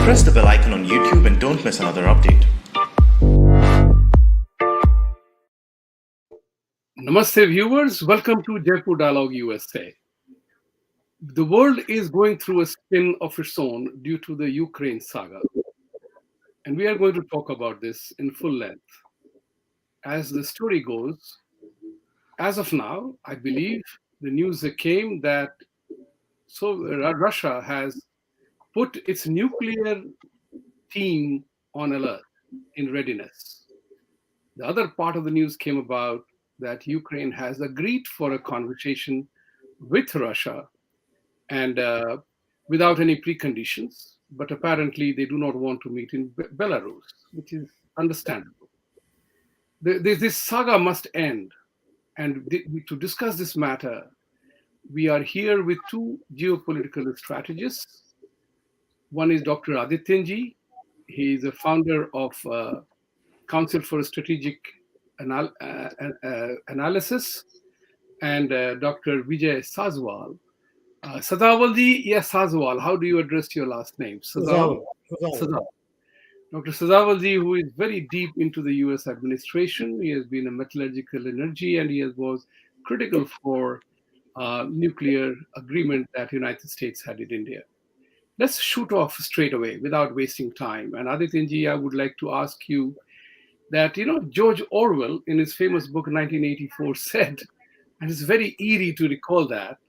Press the bell icon on YouTube and don't miss another update. Namaste viewers, welcome to Jaipur Dialogue USA. The world is going through a spin of its own due to the Ukraine saga. And we are going to talk about this in full length. As the story goes, as of now, I believe the news came that Russia has put its nuclear team on alert in readiness. The other part of the news came about that Ukraine has agreed for a conversation with Russia and without any preconditions, but apparently they do not want to meet in Belarus, which is understandable. This saga must end. And to discuss this matter, we are here with two geopolitical strategists. One is Dr. Adityanjee. He is a founder of Council for Strategic Analysis, and Dr. Vijay Sazawal. Sazawalji, yes, Sazawal. How do you address your last name? Sazawal. Dr. Sazawalji, who is very deep into the US administration. He has been a metallurgical energy and he was critical for nuclear agreement that United States had in India. Let's shoot off straight away without wasting time. And Adityanjee, I would like to ask you that, George Orwell in his famous book 1984 said, and it's very eerie to recall that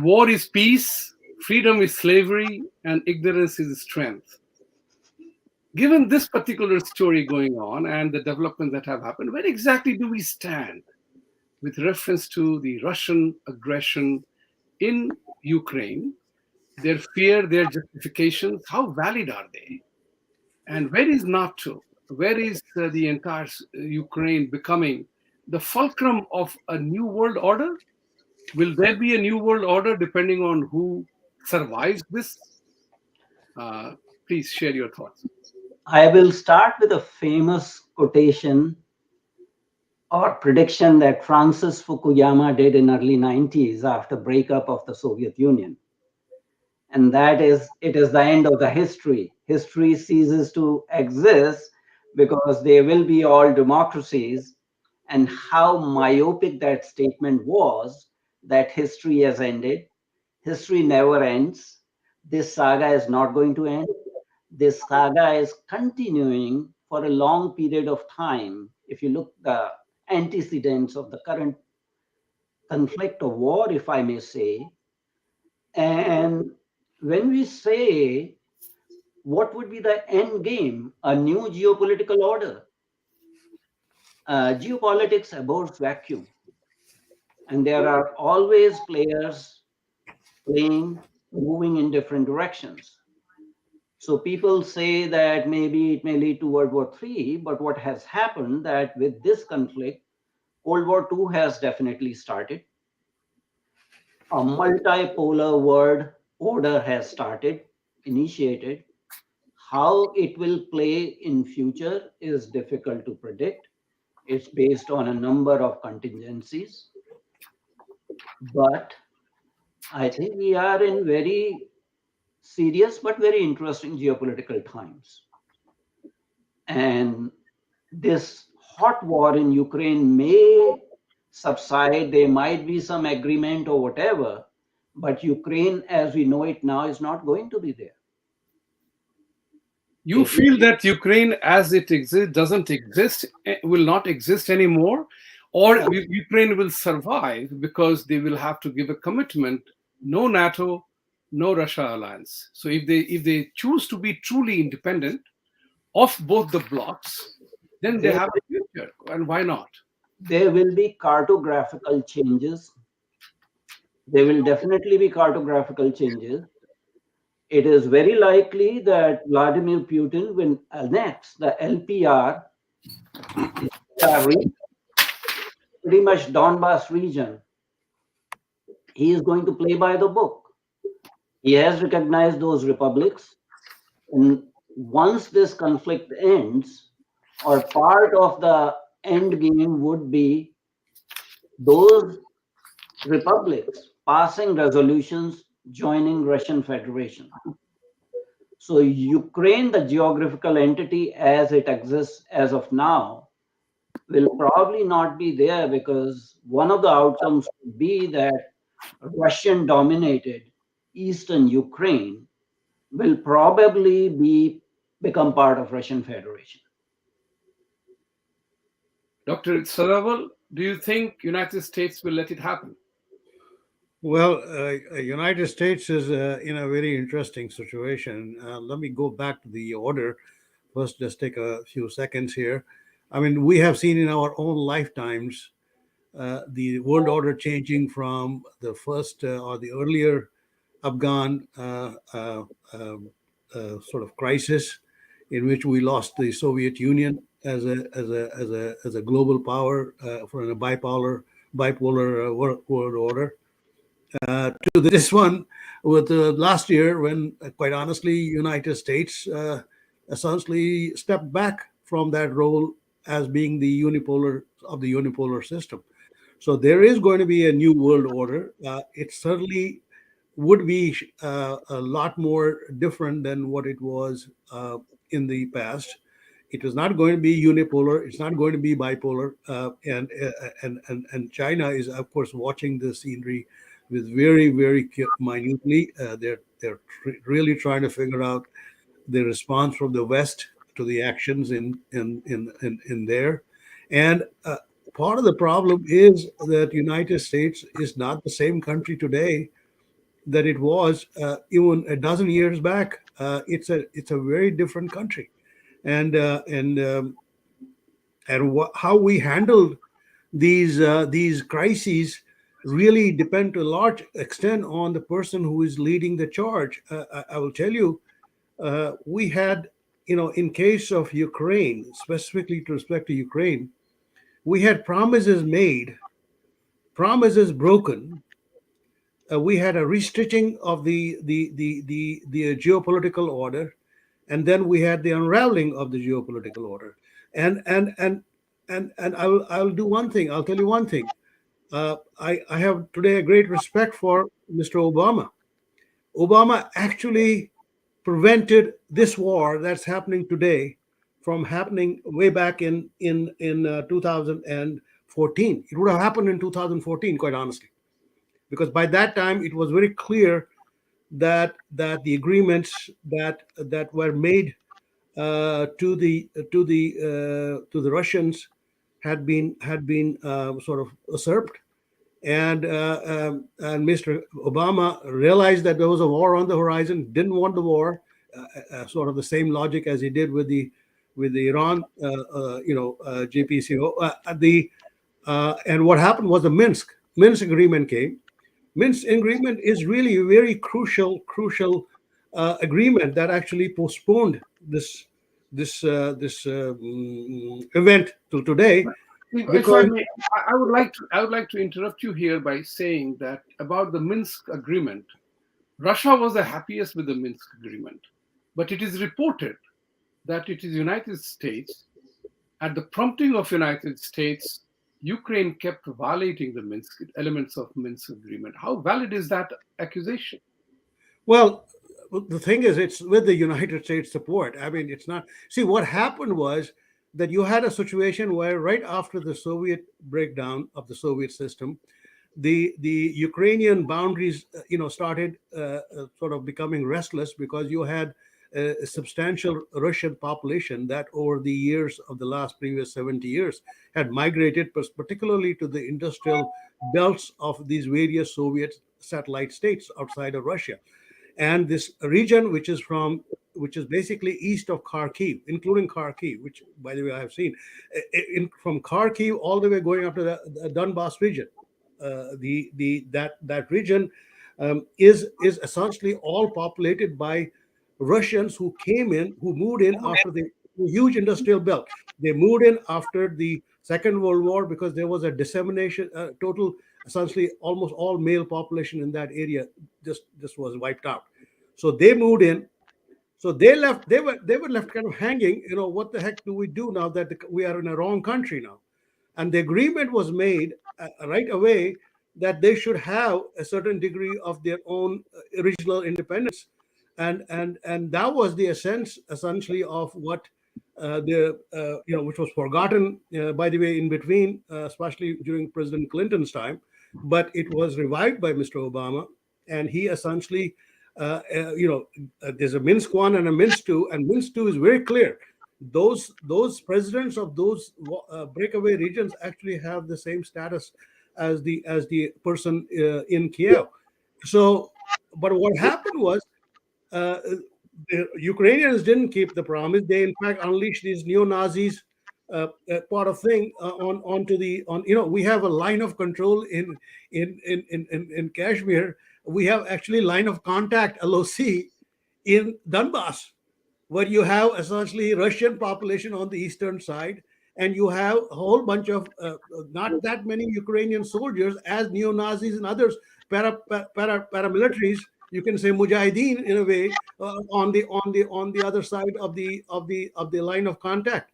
war is peace, freedom is slavery, and ignorance is strength. Given this particular story going on and the developments that have happened, where exactly do we stand with reference to the Russian aggression in Ukraine, their fear, their justifications, how valid are they? And where is NATO? Where is the entire Ukraine becoming the fulcrum of a new world order? Will there be a new world order depending on who survives this? Please share your thoughts. I will start with a famous quotation or prediction that Francis Fukuyama did in early 90s after breakup of the Soviet Union. And that is, it is the end of the history. History ceases to exist because there will be all democracies. And how myopic that statement was, that history has ended. History never ends. This saga is not going to end. This saga is continuing for a long period of time. If you look the antecedents of the current conflict of war, if I may say, and when we say what would be the end game, a new geopolitical order, geopolitics abhors vacuum, and there are always players playing, moving in different directions. So people say that maybe it may lead to World War III, but what has happened that with this conflict, Cold War II has definitely started. A multipolar world order has started, initiated. How it will play in future is difficult to predict. It's based on a number of contingencies. But I think we are in very serious but very interesting geopolitical times. And this hot war in Ukraine may subside, there might be some agreement or whatever, but Ukraine as we know it now is not going to be there. You feel that Ukraine as it exists doesn't exist, will not exist anymore, or Ukraine will survive because they will have to give a commitment, no NATO, no Russia alliance. So if they choose to be truly independent of both the blocs, then they have a future. And why not? There will be cartographical changes. There will definitely be cartographical changes. It is very likely that Vladimir Putin will annex the LPR, pretty much Donbass region. He is going to play by the book. He has recognized those republics. And once this conflict ends, or part of the end game would be those republics passing resolutions joining Russian Federation. So Ukraine, the geographical entity as it exists as of now, will probably not be there, because one of the outcomes could be that Russian dominated eastern Ukraine will probably become part of Russian Federation. Dr. Sazawal, do you think United States will let it happen? Well, United States is in a very interesting situation. Let me go back to the order. First, just take a few seconds here. I mean, we have seen in our own lifetimes the world order changing from the first or the earlier Afghan sort of crisis, in which we lost the Soviet Union as a global power for a bipolar world order, to this one with last year, when quite honestly United States essentially stepped back from that role as being the unipolar system. So there is going to be a new world order. It certainly would be a lot more different than what it was in the past. It is not going to be unipolar. It's not going to be bipolar. And China is, of course, watching the scenery with very minutely. They're really trying to figure out the response from the West to the actions in there. And part of the problem is that United States is not the same country today that it was even a dozen years back. It's a very different country, and how we handled these crises really depend to a large extent on the person who is leading the charge. I will tell you, we had, in case of Ukraine, specifically to respect to Ukraine, we had promises made, promises broken. We had a restitching of the geopolitical order, and then we had the unraveling of the geopolitical order. And I'll do one thing. I'll tell you one thing. I have today a great respect for Mr. Obama. Obama actually prevented this war that's happening today from happening way back in 2014. It would have happened in 2014, quite honestly, because by that time it was very clear that the agreements that were made to the Russians had been sort of usurped, and Mr. Obama realized that there was a war on the horizon, didn't want the war, sort of the same logic as he did with the Iran, JPCO. And what happened was the Minsk agreement came. Minsk agreement is really a very crucial agreement that actually postponed this event till today. If I may, I would like to interrupt you here by saying that about the Minsk agreement, Russia was the happiest with the Minsk agreement, but it is reported that it is United States, at the prompting of United States, Ukraine kept violating the elements of Minsk agreement. How valid is that accusation? Well, the thing is, it's with the United States support. I mean, it's not. See, what happened was that you had a situation where right after the Soviet breakdown of the Soviet system, the Ukrainian boundaries, started sort of becoming restless, because you had a substantial Russian population that over the years of the last previous 70 years had migrated, particularly to the industrial belts of these various Soviet satellite states outside of Russia. And this region, which is basically east of Kharkiv, including Kharkiv, which, by the way, I have seen, from Kharkiv all the way going up to the Donbass region. That region is essentially all populated by Russians who moved in after the huge industrial belt. They moved in after the Second World War, because there was a dissemination, total, essentially almost all male population in that area just was wiped out. So they moved in. So they left. They were left kind of hanging. What the heck do we do now that we are in a wrong country now? And the agreement was made right away that they should have a certain degree of their own regional independence. and that was the essence essentially of what which was forgotten, by the way, in between, especially during President Clinton's time, but it was revived by Mr. Obama, and he essentially, there's a Minsk one and a Minsk two, and Minsk two is very clear. Those presidents of those breakaway regions actually have the same status as the person in Kiev. So, but what happened was, uh, the Ukrainians didn't keep the promise. They in fact unleashed these neo-Nazis, part of thing, onto the on. We have a line of control in Kashmir. We have actually line of contact (LOC) in Donbass, where you have essentially Russian population on the eastern side, and you have a whole bunch of not that many Ukrainian soldiers as neo-Nazis and others, paramilitaries. You can say mujahideen in a way, on the other side of the line of contact.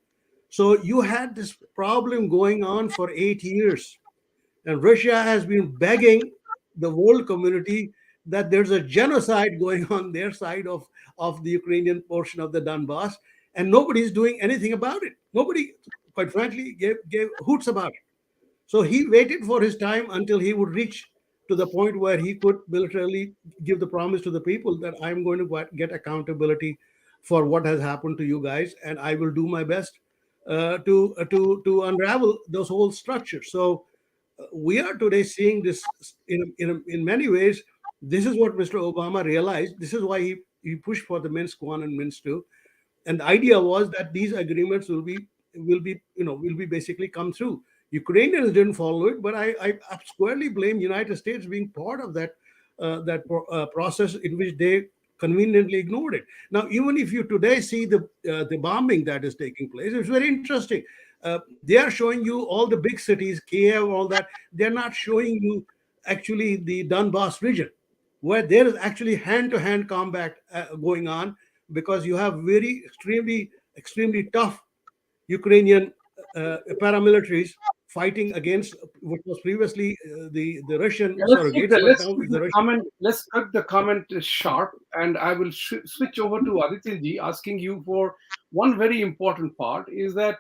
So you had this problem going on for 8 years. And Russia has been begging the world community that there's a genocide going on their side of the Ukrainian portion of the Donbass, and nobody's doing anything about it. Nobody, quite frankly, gave hoots about it. So he waited for his time until he would reach to the point where he could militarily give the promise to the people that I'm going to get accountability for what has happened to you guys, and I will do my best to unravel those whole structures. So we are today seeing this in many ways. This is what Mr. Obama realized. This is why he pushed for the Minsk one and Minsk two, and the idea was that these agreements will be basically come through. Ukrainians didn't follow it, but I squarely blame United States being part of process in which they conveniently ignored it. Now, even if you today see the bombing that is taking place, it's very interesting. They are showing you all the big cities, Kiev, all that. They're not showing you actually the Donbass region, where there is actually hand-to-hand combat going on, because you have very extremely tough Ukrainian paramilitaries fighting against what was previously the Russian surrogates. Let's cut the comment sharp, and I will switch over to Adityanjee, asking you for one very important part. Is that,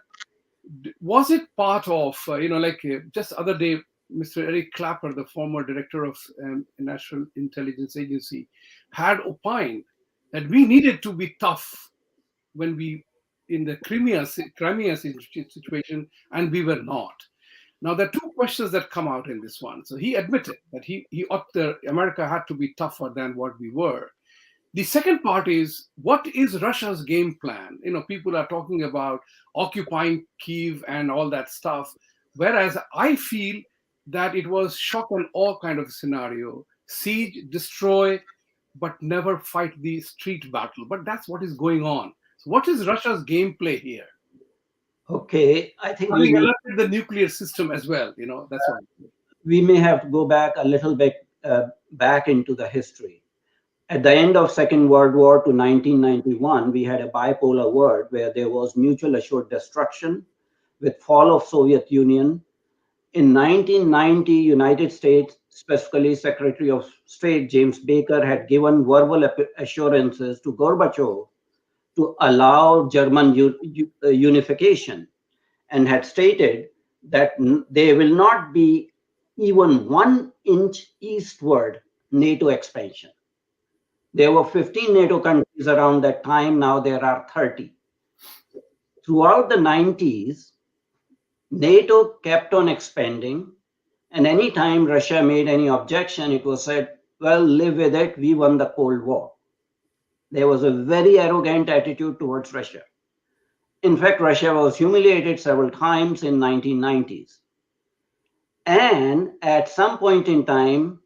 was it part of just other day, Mr. Eric Clapper, the former director of National Intelligence Agency, had opined that we needed to be tough when we in the Crimea situation, and we were not. Now, there are two questions that come out in this one. So he admitted that America had to be tougher than what we were. The second part is, what is Russia's game plan? People are talking about occupying Kyiv and all that stuff, whereas I feel that it was shock and awe kind of scenario: siege, destroy, but never fight the street battle. But that's what is going on. So what is Russia's gameplay here? Okay, I think we elected the nuclear system as well. That's why we may have to go back a little bit back into the history. At the end of Second World War to 1991, we had a bipolar world where there was mutual assured destruction with fall of Soviet Union. In 1990, United States, specifically Secretary of State James Baker, had given verbal assurances to Gorbachev to allow German unification, and had stated that there will not be even 1 inch eastward NATO expansion. There were 15 NATO countries around that time. Now there are 30. Throughout the 90s, NATO kept on expanding, and anytime Russia made any objection, it was said, well, live with it, we won the Cold War. There was a very arrogant attitude towards Russia. In fact, Russia was humiliated several times in 1990s. And at some point in time,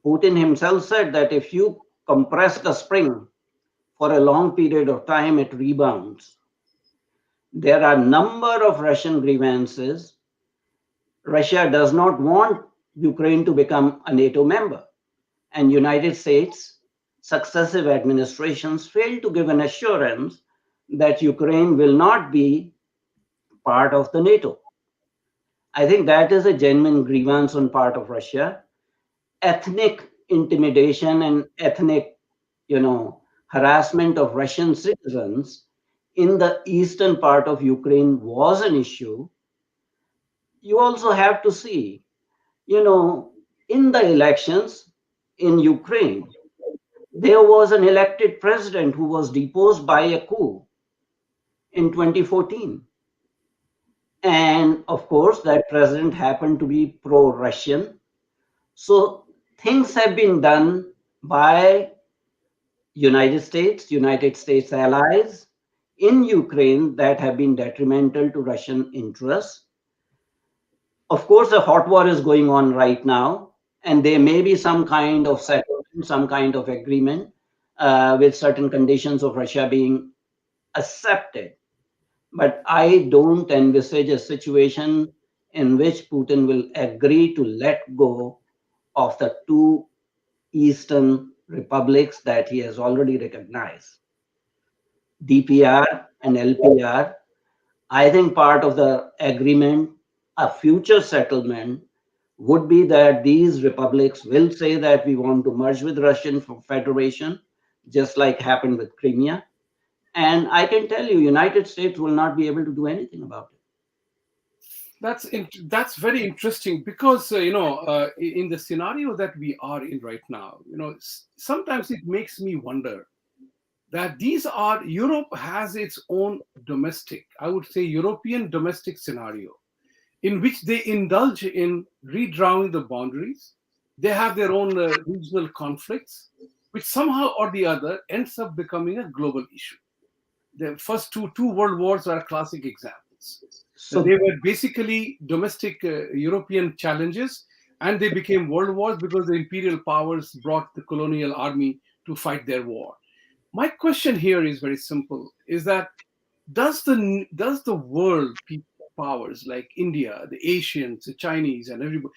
Putin himself said that if you compress the spring for a long period of time, it rebounds. There are a number of Russian grievances. Russia does not want Ukraine to become a NATO member. And United States, successive administrations failed to give an assurance that Ukraine will not be part of the NATO. I think that is a genuine grievance on part of Russia. Ethnic intimidation and ethnic, harassment of Russian citizens in the eastern part of Ukraine was an issue, you also have to see, in the elections in Ukraine, there was an elected president who was deposed by a coup in 2014. And of course, that president happened to be pro-Russian. So things have been done by United States allies in Ukraine that have been detrimental to Russian interests. Of course, a hot war is going on right now, and there may be some kind of settlement, some kind of agreement with certain conditions of Russia being accepted. But I don't envisage a situation in which Putin will agree to let go of the two eastern republics that he has already recognized, DPR and LPR. I think part of the agreement, a future settlement, would be that these republics will say that we want to merge with Russian Federation, just like happened with Crimea. And I can tell you, United States will not be able to do anything about it. That's very interesting because in the scenario that we are in right now, sometimes it makes me wonder that Europe has its own domestic, I would say European domestic scenario, in which they indulge in redrawing the boundaries. They have their own regional conflicts, which somehow or the other ends up becoming a global issue. The first two world wars are classic examples. So they were basically domestic European challenges, and they became world wars because the imperial powers brought the colonial army to fight their war. My question here is very simple: is that does the world powers like India, the Asians, the Chinese, and everybody,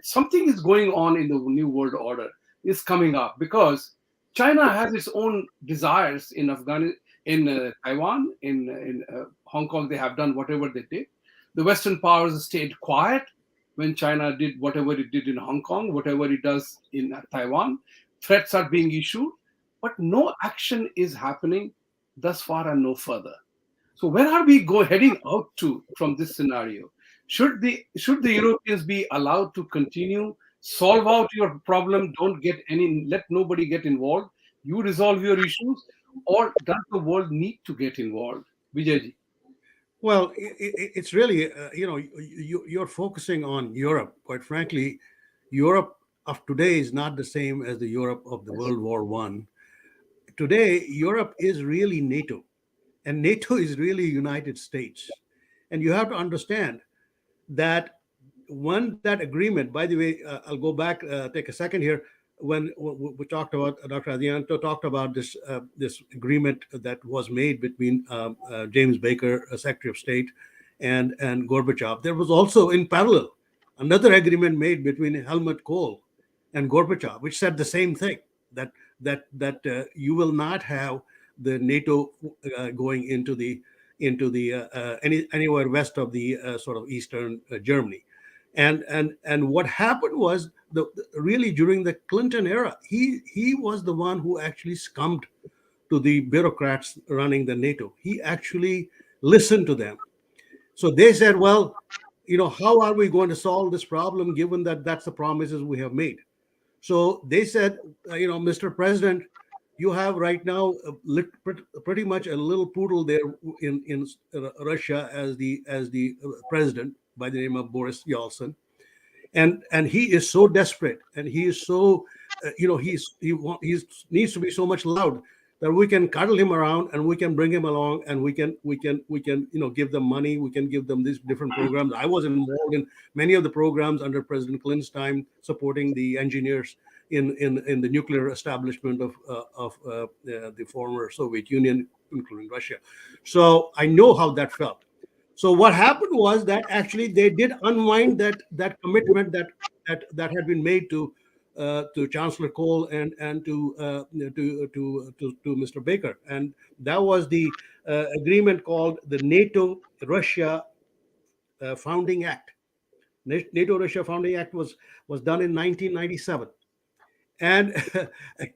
something is going on in the new world order is coming up because China has its own desires in Afghanistan, in Taiwan, in Hong Kong. They have done whatever they did. The Western powers stayed quiet when China did whatever it did in Hong Kong, whatever it does in Taiwan. Threats are being issued, but no action is happening thus far and no further. So where are we heading out to from this scenario? Should the Europeans be allowed to continue, solve out your problem, let nobody get involved, you resolve your issues, or does the world need to get involved? Vijay? Well, it's really, you're focusing on Europe. Quite frankly, Europe of today is not the same as the Europe of the World War One. Today, Europe is really NATO, and NATO is really United States. And you have to understand that when that agreement, by the way, I'll go back, take a second here. When we talked about, Dr. Adityanjee talked about this agreement that was made between James Baker, Secretary of State, and Gorbachev. There was also in parallel another agreement made between Helmut Kohl and Gorbachev, which said the same thing, that you will not have the NATO going into the anywhere west of the sort of eastern Germany. And what happened was really during the Clinton era, he was the one who actually succumbed to the bureaucrats running the NATO. He actually listened to them. So they said, well, how are we going to solve this problem given that that's the promises we have made? So they said, Mr. President, you have right now pretty much a little poodle there in Russia as the president by the name of Boris Yeltsin, and he is so desperate, and he is so he needs to be so much loud that we can cuddle him around and we can bring him along, and we can give them money, we can give them these different programs. I was involved in many of the programs under President Clinton's time, supporting the engineers in the nuclear establishment of the former Soviet Union, including Russia. So I know how that felt. So what happened was that actually they did unwind that commitment that had been made to Chancellor Kohl and to Mr. Baker, and that was the agreement called the NATO-Russia Founding Act. NATO-Russia Founding Act was done in 1997, And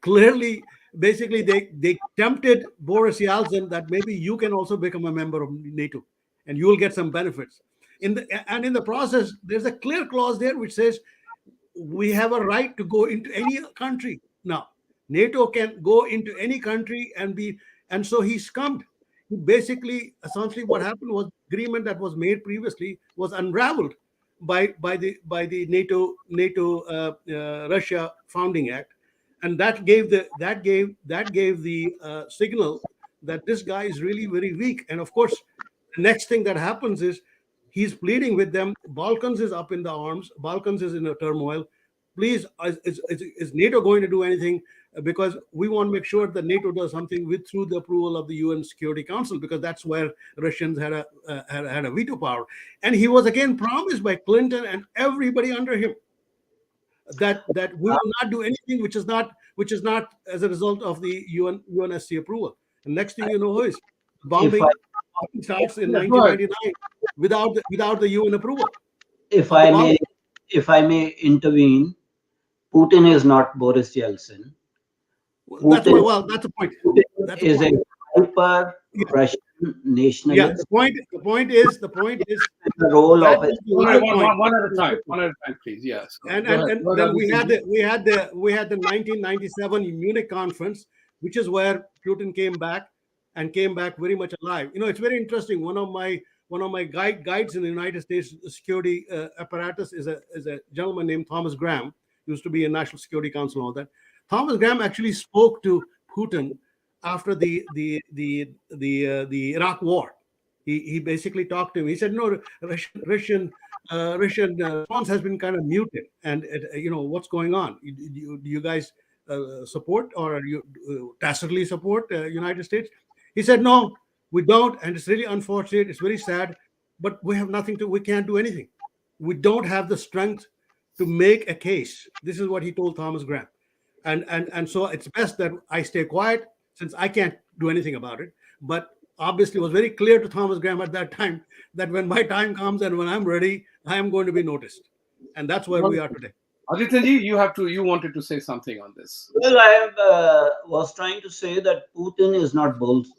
clearly, basically, they tempted Boris Yeltsin that maybe you can also become a member of NATO, and you will get some benefits. In the process, there's a clear clause there which says we have a right to go into any country now. NATO can go into any country and so he succumbed. He basically, essentially, what happened was the agreement that was made previously was unraveled by the NATO Russia Founding Act, and that gave the signal that this guy is really very weak. And of course, the next thing that happens is he's pleading with them. Balkans is up in the arms. Balkans is in a turmoil. Please, is NATO going to do anything? Because we want to make sure that NATO does something through the approval of the UN Security Council, because that's where Russians had a veto power. And he was again promised by Clinton and everybody under him that we will not do anything which is not as a result of the UNSC approval. And next thing you know is bombing starts in 1999 without the UN approval. If I may intervene, Putin is not Boris Yeltsin. That's the point. Putin is a hyper Russian nationalist. Yeah, the point is the role of it. One at a time, please. Yes. And then we had the 1997 Munich conference, which is where Putin came back very much alive. It's very interesting. One of my guides in the United States security apparatus is a gentleman named Thomas Graham, used to be in National Security Council and all that. Thomas Graham actually spoke to Putin after the Iraq War. He basically talked to him. He said, no, Russian response has been kind of muted, and what's going on? Do you guys support, or you tacitly support United States? He said, no, we don't, and it's really unfortunate. It's very sad, but we can't do anything. We don't have the strength to make a case. This is what he told Thomas Graham. And so it's best that I stay quiet, since I can't do anything about it. But obviously it was very clear to Thomas Graham at that time that when my time comes and when I'm ready, I am going to be noticed. And that's where we are today. Adityanjee, you wanted to say something on this. Well, I was trying to say that Putin is not Boris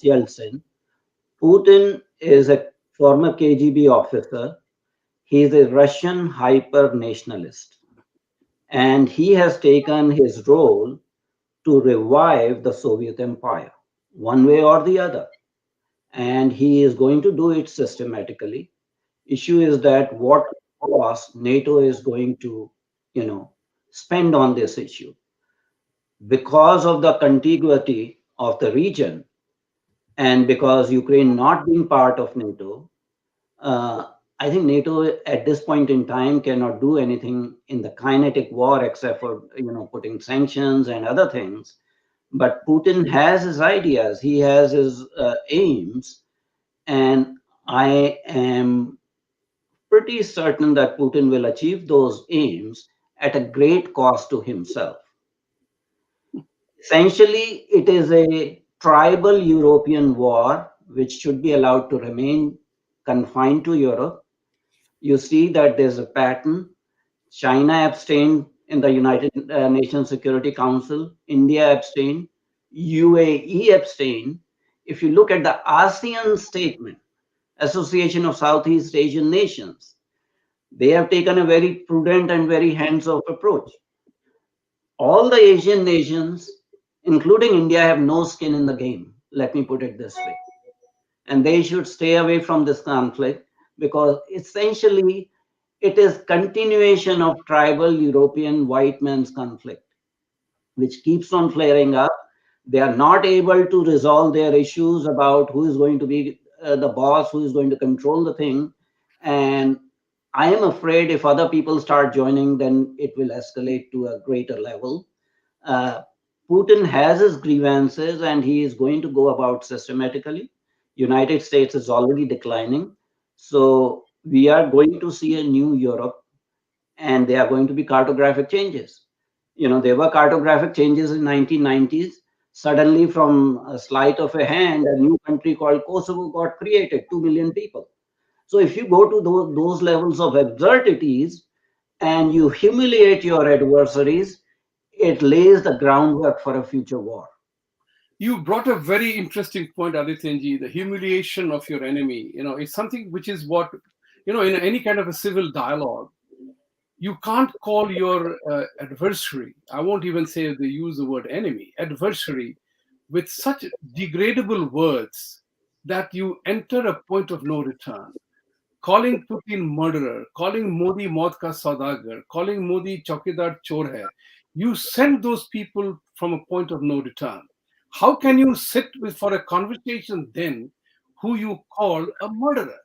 Yeltsin. Putin is a former KGB officer. He is a Russian hyper-nationalist. And he has taken his role to revive the Soviet Empire, one way or the other. And he is going to do it systematically. Issue is that what cost NATO is going to, spend on this issue. Because of the contiguity of the region, and because Ukraine not being part of NATO, I think NATO at this point in time cannot do anything in the kinetic war except for putting sanctions and other things. But Putin has his ideas, he has his aims, and I am pretty certain that Putin will achieve those aims at a great cost to himself. Essentially, it is a tribal European war which should be allowed to remain confined to Europe. You see that there's a pattern. China abstained in the United Nations Security Council. India abstained. UAE abstained. If you look at the ASEAN statement, Association of Southeast Asian Nations, they have taken a very prudent and very hands-off approach. All the Asian nations, including India, have no skin in the game. Let me put it this way. And they should stay away from this conflict, because essentially it is continuation of tribal European white man's conflict, which keeps on flaring up. They are not able to resolve their issues about who is going to be the boss, who is going to control the thing. And I am afraid if other people start joining, then it will escalate to a greater level. Putin has his grievances and he is going to go about systematically. United States is already declining. So we are going to see a new Europe, and there are going to be cartographic changes. There were cartographic changes in 1990s. Suddenly, from a sleight of a hand, a new country called Kosovo got created, 2 million people. So if you go to those levels of absurdities and you humiliate your adversaries, it lays the groundwork for a future war. You brought a very interesting point, Adityanjee. The humiliation of your enemy, it's something which is what, in any kind of a civil dialogue, you can't call your adversary, I won't even say they use the word enemy, adversary, with such degradable words that you enter a point of no return. Calling Putin murderer, calling Modi maut ka saudagar, calling Modi chaukidar chor hai, you send those people from a point of no return. How can you sit with for a conversation then who you call a murderer?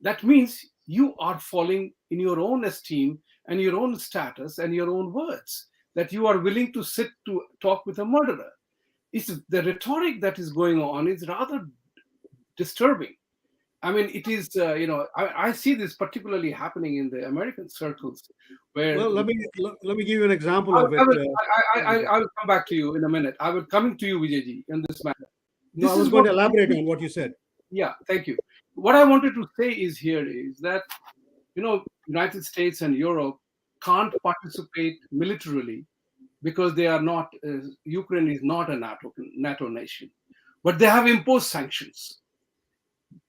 That means you are falling in your own esteem and your own status and your own words, that you are willing to sit to talk with a murderer. It's the rhetoric that is going on is rather disturbing. I mean, it is, I see this particularly happening in the American circles where. Well, let me give you an example of it. I will come back to you in a minute. I will come to you, Vijayji, in this matter. No, I was going to elaborate on what you said. Yeah, thank you. What I wanted to say is that, United States and Europe can't participate militarily because they are not, Ukraine is not a NATO nation, but they have imposed sanctions.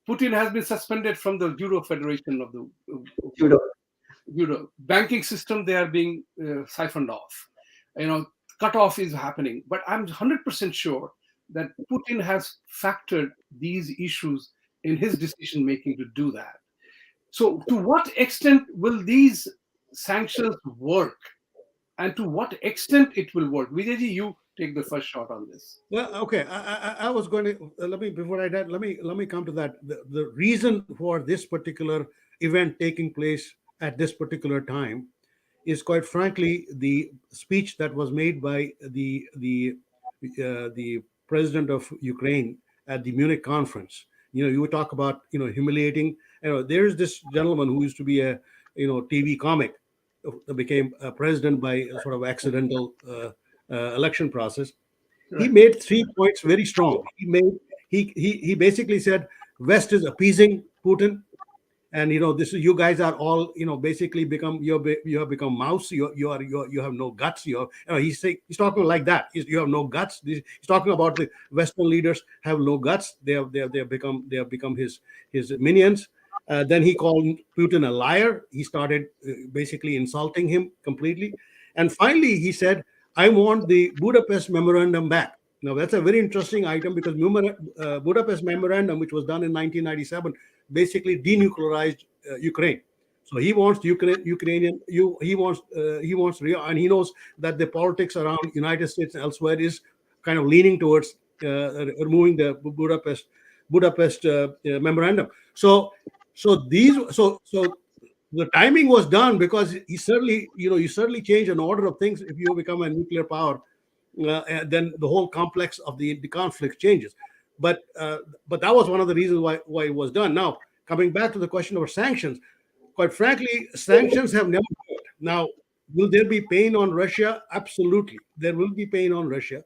Putin has been suspended from the Judo Federation of the Judo banking system. They are being siphoned off. Cut off is happening. But I'm 100% sure that Putin has factored these issues in his decision making to do that. So, to what extent will these sanctions work, and to what extent it will work? Vijayji, you take the first shot on this. Well, okay. I was going to let me come to that. The reason for this particular event taking place at this particular time is, quite frankly, the speech that was made by the president of Ukraine at the Munich conference. You talk about humiliating. There's this gentleman who used to be a TV comic that became a president by a sort of accidental election process. Right. He made 3 points very strong. He basically said West is appeasing Putin, and this is, you guys are all basically you have become mouse. You have no guts. He's talking like that. You have no guts. He's talking about the Western leaders have no guts. They have become his minions. Then he called Putin a liar. He started basically insulting him completely, and finally he said, I want the Budapest Memorandum back. Now, that's a very interesting item because Budapest Memorandum, which was done in 1997, basically denuclearized Ukraine. So he wants Ukrainian. He wants, and he knows that the politics around United States and elsewhere is kind of leaning towards removing the Budapest Memorandum. So the timing was done because you certainly change an order of things. If you become a nuclear power, then the whole complex of the conflict changes. But that was one of the reasons why it was done. Now, coming back to the question of sanctions, quite frankly, sanctions have never worked. Now, will there be pain on Russia? Absolutely, there will be pain on Russia.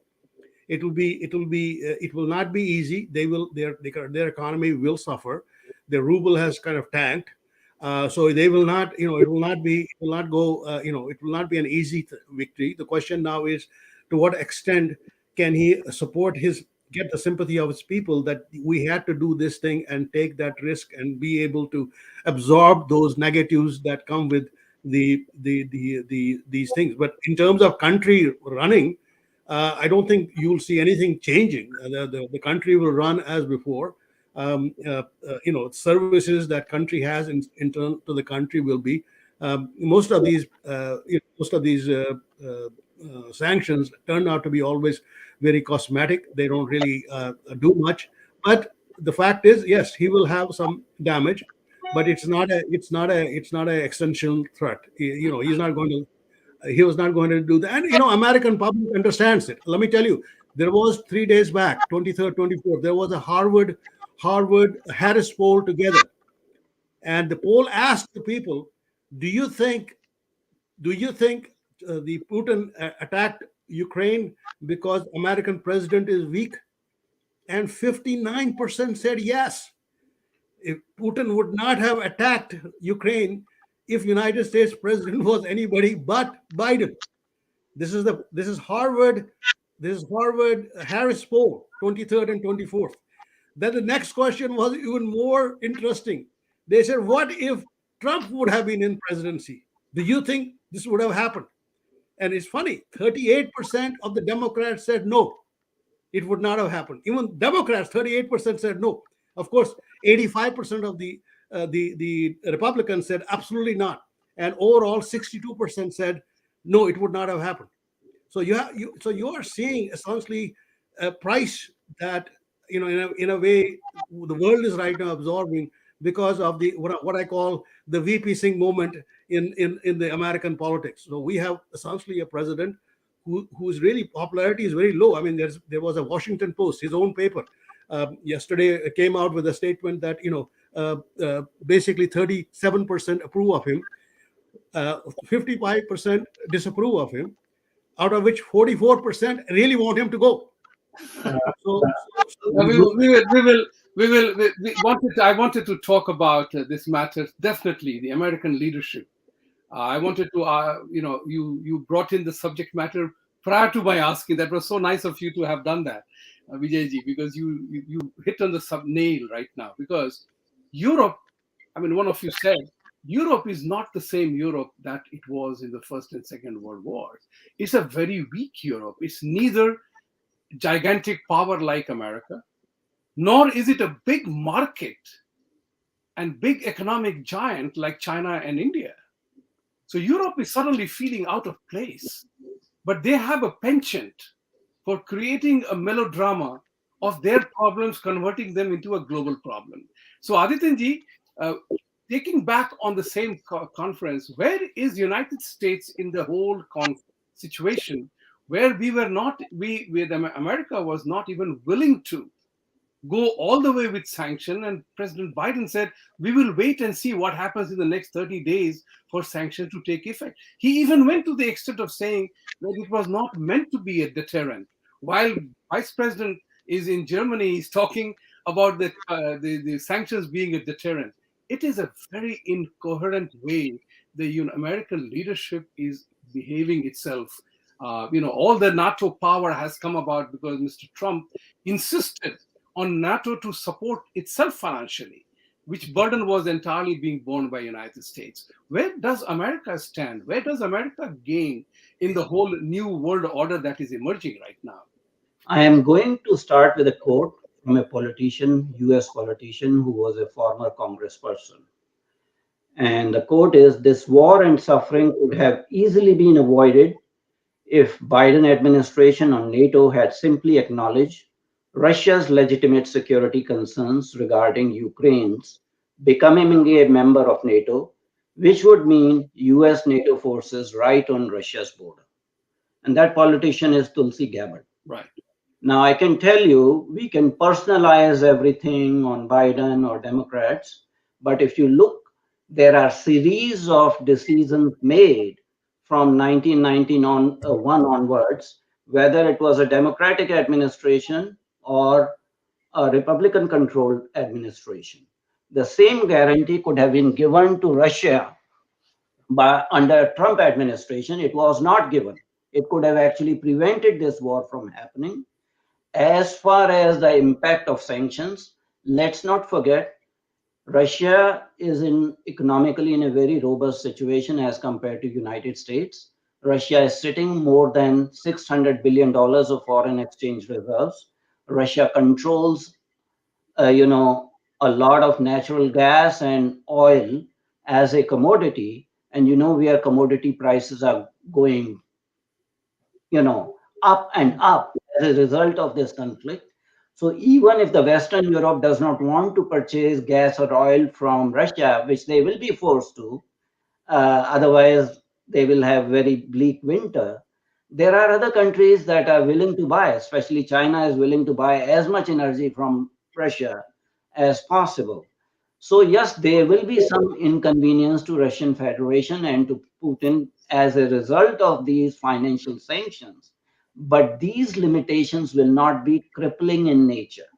It will not be easy. Their economy will suffer. The ruble has kind of tanked. So they will not, it will not be an easy victory. The question now is, to what extent can he get the sympathy of his people that we had to do this thing and take that risk and be able to absorb those negatives that come with these things. But in terms of country running, I don't think you'll see anything changing. The country will run as before. Services that country has in turn to the country will be most of these sanctions turn out to be always very cosmetic. They don't really do much. But the fact is, yes, he will have some damage, but it's not an existential threat. He was not going to do that. And American public understands it. Let me tell you, there was 3 days back, 23rd, 24th, there was a Harvard Harris poll together, and the poll asked the people, do you think the Putin attacked Ukraine because American president is weak? And 59% said yes. If Putin would not have attacked Ukraine if United States president was anybody but Biden. This is Harvard. This is Harvard Harris poll, 23rd and 24th. Then the next question was even more interesting. They said, "What if Trump would have been in presidency? Do you think this would have happened?" And it's funny, 38% of the Democrats said no, it would not have happened. Even Democrats, 38% said no. Of course, 85% of the Republicans said absolutely not, and overall 62% said no, it would not have happened. So you are seeing essentially a price that in a way the world is right now absorbing because of the what I call the VP Singh moment in the American politics. So we have essentially a president whose really popularity is very low. I mean, there was a Washington Post, his own paper, yesterday came out with a statement that basically 37% approve of him, 55% disapprove of him, out of which 44% really want him to go. I wanted to talk about this matter. Definitely, the American leadership. I wanted to, you brought in the subject matter prior to my asking. That was so nice of you to have done that, Vijayji, because you hit on the sub nail right now. Because Europe, I mean, one of you said Europe is not the same Europe that it was in the First and Second World Wars. It's a very weak Europe. It's neither gigantic power like America, nor is it a big market and big economic giant like China and India. So Europe is suddenly feeling out of place, but they have a penchant for creating a melodrama of their problems, converting them into a global problem. So Adityanjee, taking back on the same conference, where is United States in the whole situation where America was not even willing to go all the way with sanction, and President Biden said, we will wait and see what happens in the next 30 days for sanctions to take effect. He even went to the extent of saying that it was not meant to be a deterrent. While Vice President is in Germany, he's talking about the sanctions being a deterrent. It is a very incoherent way the American leadership is behaving itself. All the NATO power has come about because Mr. Trump insisted on NATO to support itself financially, which burden was entirely being borne by United States. Where does America stand? Where does America gain in the whole new world order that is emerging right now? I am going to start with a quote from a politician, US politician, who was a former congressperson. And the quote is, "This war and suffering could have easily been avoided if Biden administration or NATO had simply acknowledged Russia's legitimate security concerns regarding Ukraine's becoming a member of NATO, which would mean US NATO forces right on Russia's border." And that politician is Tulsi Gabbard. Right. Now, I can tell you, we can personalize everything on Biden or Democrats, but if you look, there are series of decisions made from 1991 onwards, whether it was a Democratic administration or a Republican-controlled administration. The same guarantee could have been given to Russia under Trump administration. It was not given. It could have actually prevented this war from happening. As far as the impact of sanctions, let's not forget, Russia is economically in a very robust situation as compared to United States. Russia is sitting more than $600 billion of foreign exchange reserves. Russia controls, a lot of natural gas and oil as a commodity. And where commodity prices are going, up and up as a result of this conflict. So even if the Western Europe does not want to purchase gas or oil from Russia, which they will be forced to, otherwise they will have very bleak winter, there are other countries that are willing to buy, especially China is willing to buy as much energy from Russia as possible. So yes, there will be some inconvenience to Russian Federation and to Putin as a result of these financial sanctions. But these limitations will not be crippling in nature.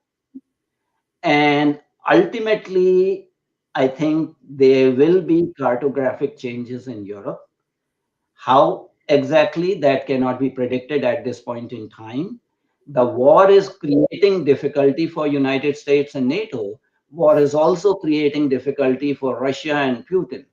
And ultimately, I think there will be cartographic changes in Europe. How Exactly, that cannot be predicted at this point in time. The war is creating difficulty for United States and NATO. War is also creating difficulty for Russia and Putin.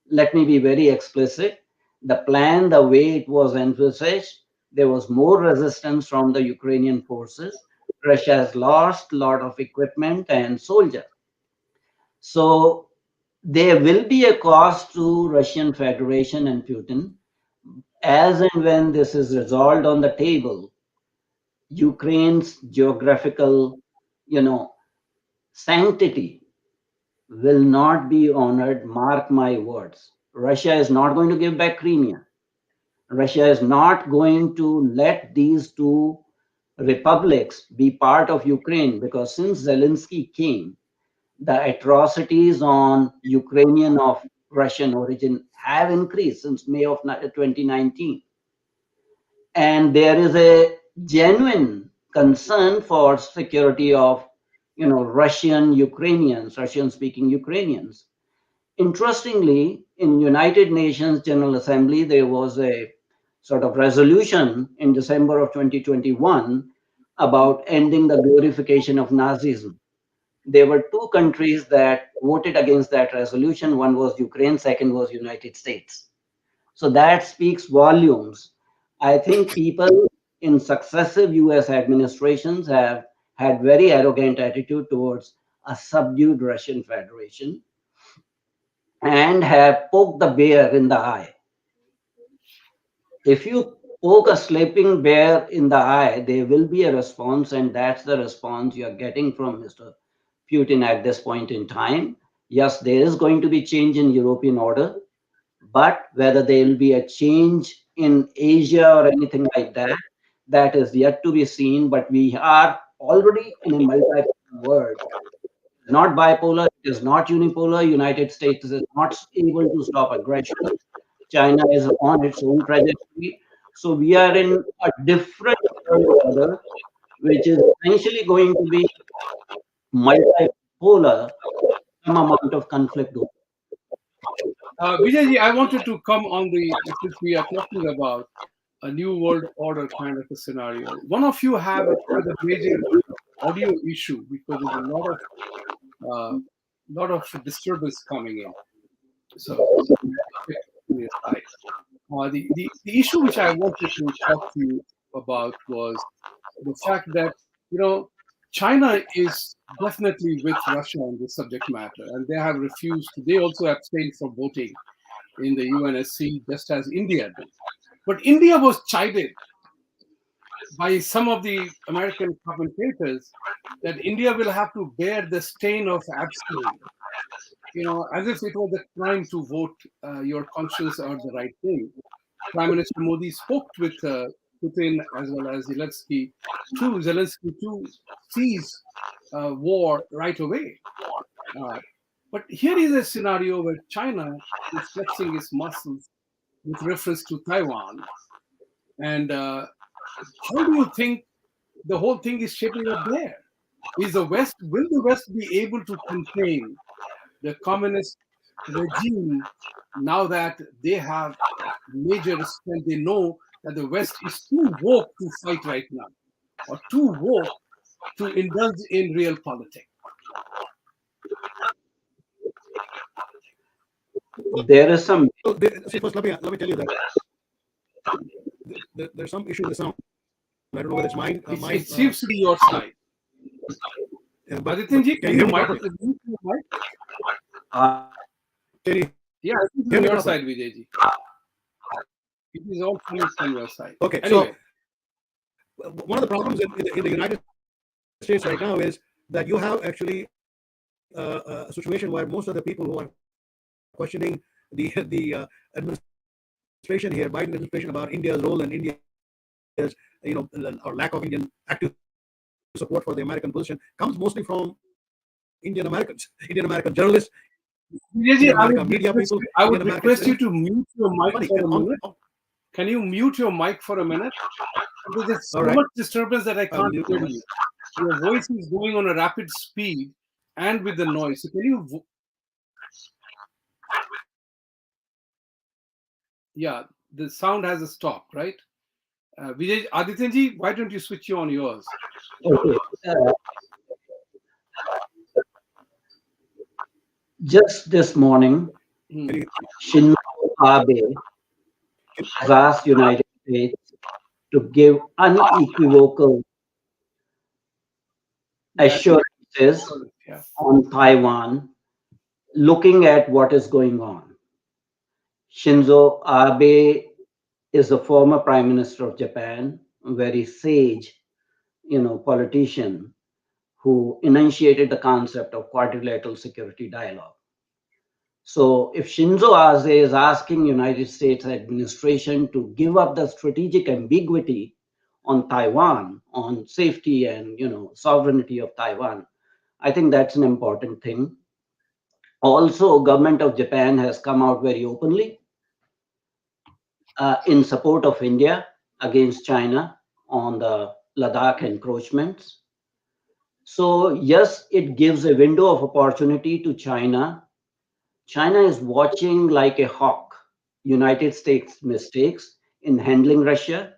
Let me be very explicit. The plan, the way it was envisaged, there was more resistance from the Ukrainian forces. Russia has lost a lot of equipment and soldiers. So there will be a cost to Russian Federation and Putin. As and when this is resolved on the table, Ukraine's geographical, sanctity will not be honored. Mark my words. Russia is not going to give back Crimea. Russia is not going to let these two republics be part of Ukraine, because since Zelensky came, the atrocities on Ukrainian of Russian origin have increased since May of 2019. And there is a genuine concern for security of Russian speaking Ukrainians. Interestingly, in United Nations General Assembly, there was a sort of resolution in December of 2021 about ending the glorification of Nazism. There were two countries that voted against that resolution. One was Ukraine, second was United States. So that speaks volumes. I think people in successive US administrations have had very arrogant attitude towards a subdued Russian Federation and have poked the bear in the eye. If you poke a sleeping bear in the eye, there will be a response, and that's the response you are getting from Mr. Putin at this point in time. Yes, there is going to be change in European order, but whether there will be a change in Asia or anything like that, that is yet to be seen. But we are already in a multipolar world. Not bipolar, it is not unipolar. United States is not able to stop aggression. China is on its own trajectory. So we are in a different world order, which is essentially going to be multipolar, some amount of conflict. Vijay, I wanted to come on since we are talking about a new world order kind of a scenario. One of you had a major audio issue because there's a lot of disturbance coming in. So the issue which I wanted to talk to you about was the fact that China is definitely with Russia on this subject matter, and they have refused. They also abstained from voting in the UNSC, just as India did. But India was chided by some of the American commentators that India will have to bear the stain of abstaining. As if it was a crime to vote your conscience or the right thing. Prime Minister Modi spoke with Putin as well as Zelensky to cease war right away. But here is a scenario where China is flexing its muscles with reference to Taiwan. And how do you think the whole thing is shaping up there? Will the West be able to contain the communist regime now that they have major strength? They know that the West is too woke to fight right now, or too woke to indulge in real politics. There is some. First, let me tell you that there's some issue with the sound. I don't know whether it's mine. It seems to be your side. Adityanjee, can you mute your mic? Yeah, I think it's on your side, Vijayji. It is all coming from your side. Okay, anyway. So one of the problems in the United States right now is that you have actually a situation where most of the people who are questioning the administration here, Biden administration, about India's role and India's or lack of Indian active support for the American position, comes mostly from Indian American journalists. I would request you to mute your mic for a minute. Can you mute your mic for a minute? Because there's so much disturbance that I can't hear you. Your voice is going on a rapid speed and with the noise. So can you? Yeah, the sound has stopped, right? Vijay, Adityanjee, why don't you switch on yours? Okay. Just this morning, Shinzo Abe has asked United States to give unequivocal assurances Yeah. on Taiwan, looking at what is going on. Shinzo Abe is the former Prime Minister of Japan, a very sage, politician who initiated the concept of quadrilateral security dialogue. So if Shinzo Abe is asking United States administration to give up the strategic ambiguity on Taiwan, on safety and sovereignty of Taiwan, I think that's an important thing. Also, government of Japan has come out very openly in support of India against China on the Ladakh encroachments. So yes, it gives a window of opportunity to China. China is watching like a hawk United States mistakes in handling Russia,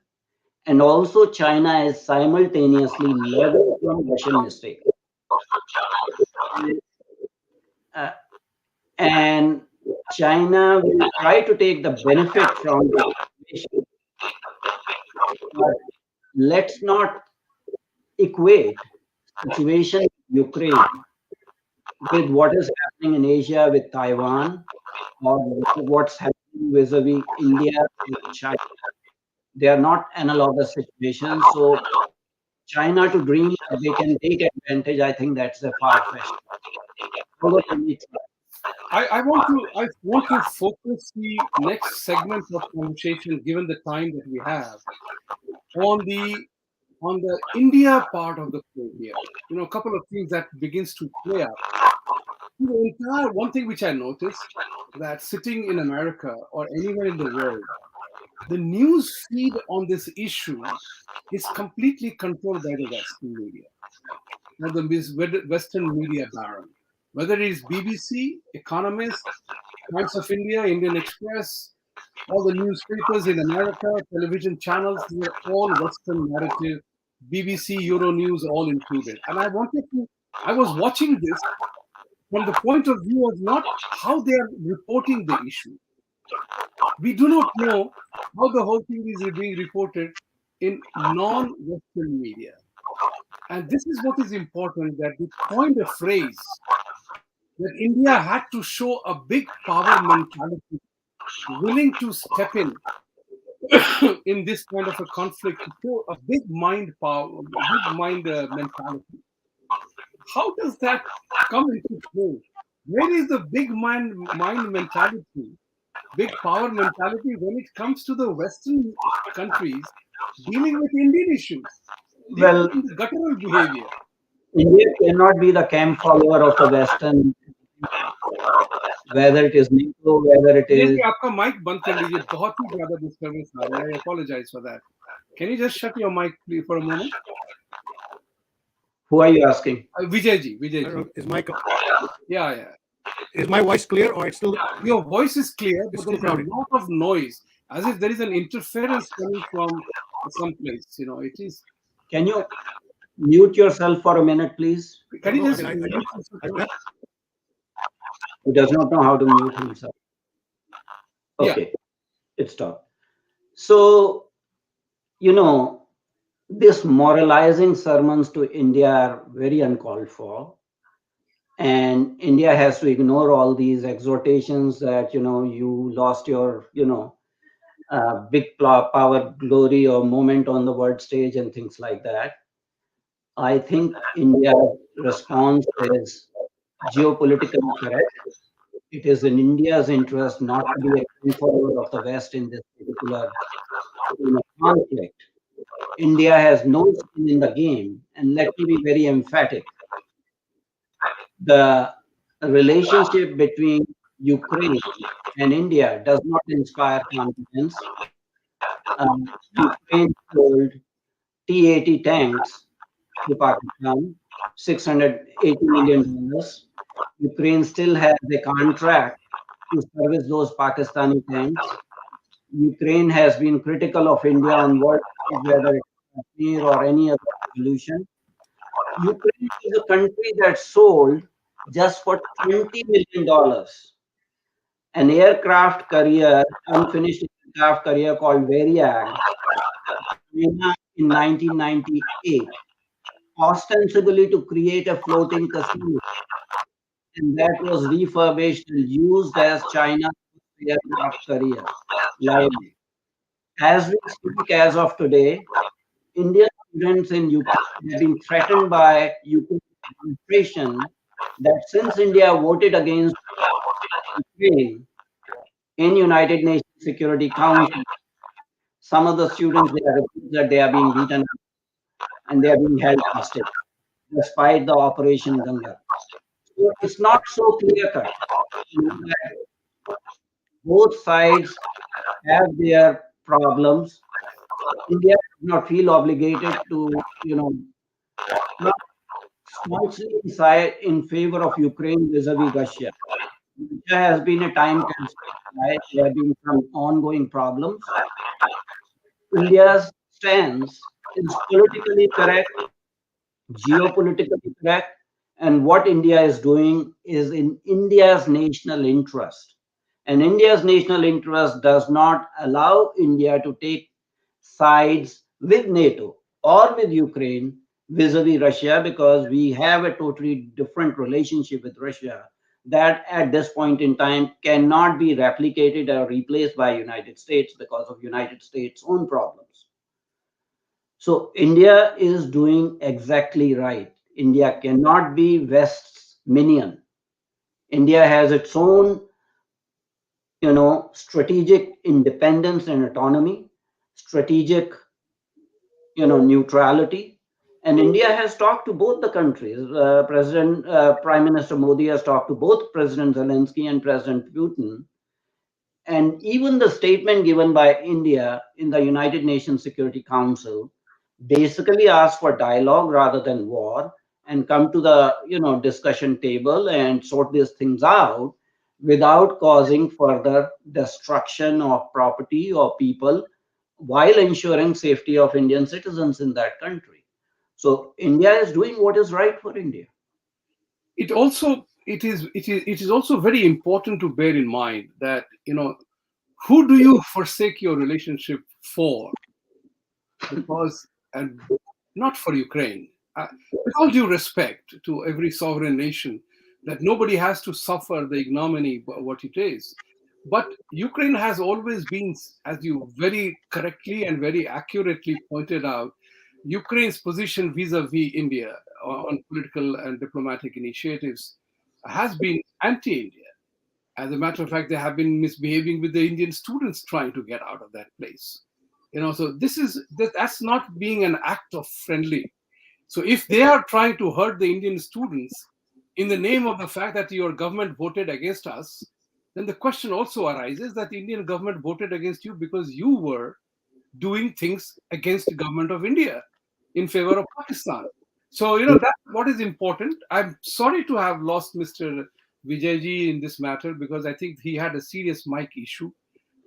and also China is simultaneously learning from Russian mistakes. Uh, and China will try to take the benefit from the situation. But let's not equate situation in Ukraine with what is happening in Asia with Taiwan or what's happening vis-a-vis India and China. They are not analogous situations. So China to dream that they can take advantage, I think that's a far-fetched. I want to focus the next segment of conversation, given the time that we have, on the India part of the play here. A couple of things that begins to play out. The entire one thing which I noticed, that sitting in America or anywhere in the world, the news feed on this issue is completely controlled by the Western media, or the Western media baron. Whether it is BBC, Economist, Times of India, Indian Express, all the newspapers in America, television channels, they're all Western narrative, BBC, Euronews, all included. And I was watching this from the point of view of not how they are reporting the issue. We do not know how the whole thing is being reported in non-Western media. And this is what is important, that they coined a phrase that India had to show a big power mentality, willing to step in this kind of a conflict, to show a big mind power, big mind mentality. How does that come into play? Where is the big mind mentality, big power mentality when it comes to the Western countries dealing with Indian issues? Well, the guttural behavior. India cannot be the camp follower of the Western, whether it is NATO, whether it is. आपका mic बंद कर लीजिए, बहुत ही ज़्यादा disturbance आ रही है. I apologize for that. Can you just shut your mic please for a moment? Who are you asking? Vijay ji. Is my Yeah. Is my voice clear, or it's still? Your voice is clear, but still there's a lot of noise, as if there is an interference coming from someplace. It is. Can you mute yourself for a minute, please? Can you just? He does not know how to mute himself. Okay, it stopped. So, this moralizing sermons to India are very uncalled for. And India has to ignore all these exhortations that, you lost your, big power, glory, or moment on the world stage and things like that. I think India's response is geopolitically correct. It is in India's interest not to be a follower of the West in this particular conflict. India has no skin in the game, and let me be very emphatic. The relationship between Ukraine and India does not inspire confidence. Ukraine sold T-80 tanks to Pakistan, $680 million. Ukraine still has a contract to service those Pakistani tanks. Ukraine has been critical of India on what, whether it's Kashmir or any other solution. Ukraine is a country that sold just for $20 million an aircraft carrier, unfinished aircraft carrier called Variag, China in 1998, ostensibly to create a floating casino, and that was refurbished and used as China's aircraft carrier. Live. As we speak, as of today, Indian students in Ukraine have been threatened by Ukraine administration that since India voted against Ukraine in United Nations Security Council, some of the students they are reporting that they are being beaten up and they are being held hostage despite the Operation Ganga. So it's not so clear cut. Both sides have their problems. India does not feel obligated to, not staunchly side in favor of Ukraine vis-a-vis Russia. Russia has been a time-consuming. There have been some ongoing problems. India's stance is politically correct, geopolitically correct, and what India is doing is in India's national interest. And India's national interest does not allow India to take sides with NATO or with Ukraine vis-a-vis Russia, because we have a totally different relationship with Russia that at this point in time cannot be replicated or replaced by United States because of United States' own problems. So India is doing exactly right. India cannot be West's minion. India has its own, strategic independence and autonomy, strategic, neutrality. And India has talked to both the countries. Prime Minister Modi has talked to both President Zelensky and President Putin. And even the statement given by India in the United Nations Security Council basically ask for dialogue rather than war, and come to the discussion table and sort these things out without causing further destruction of property or people, while ensuring safety of Indian citizens in that country. So India is doing what is right for India. It is also very important to bear in mind that who do you forsake your relationship for? Because, and not for Ukraine. With all due respect to every sovereign nation, that nobody has to suffer the ignominy of what it is. But Ukraine has always been, as you very correctly and very accurately pointed out, Ukraine's position vis-a-vis India on political and diplomatic initiatives has been anti-India. As a matter of fact, they have been misbehaving with the Indian students trying to get out of that place. So that's not being an act of friendly. So if they are trying to hurt the Indian students in the name of the fact that your government voted against us, then the question also arises that the Indian government voted against you because you were doing things against the government of India in favor of Pakistan. So, that's what is important. I'm sorry to have lost Mr. Vijayji in this matter, because I think he had a serious mic issue,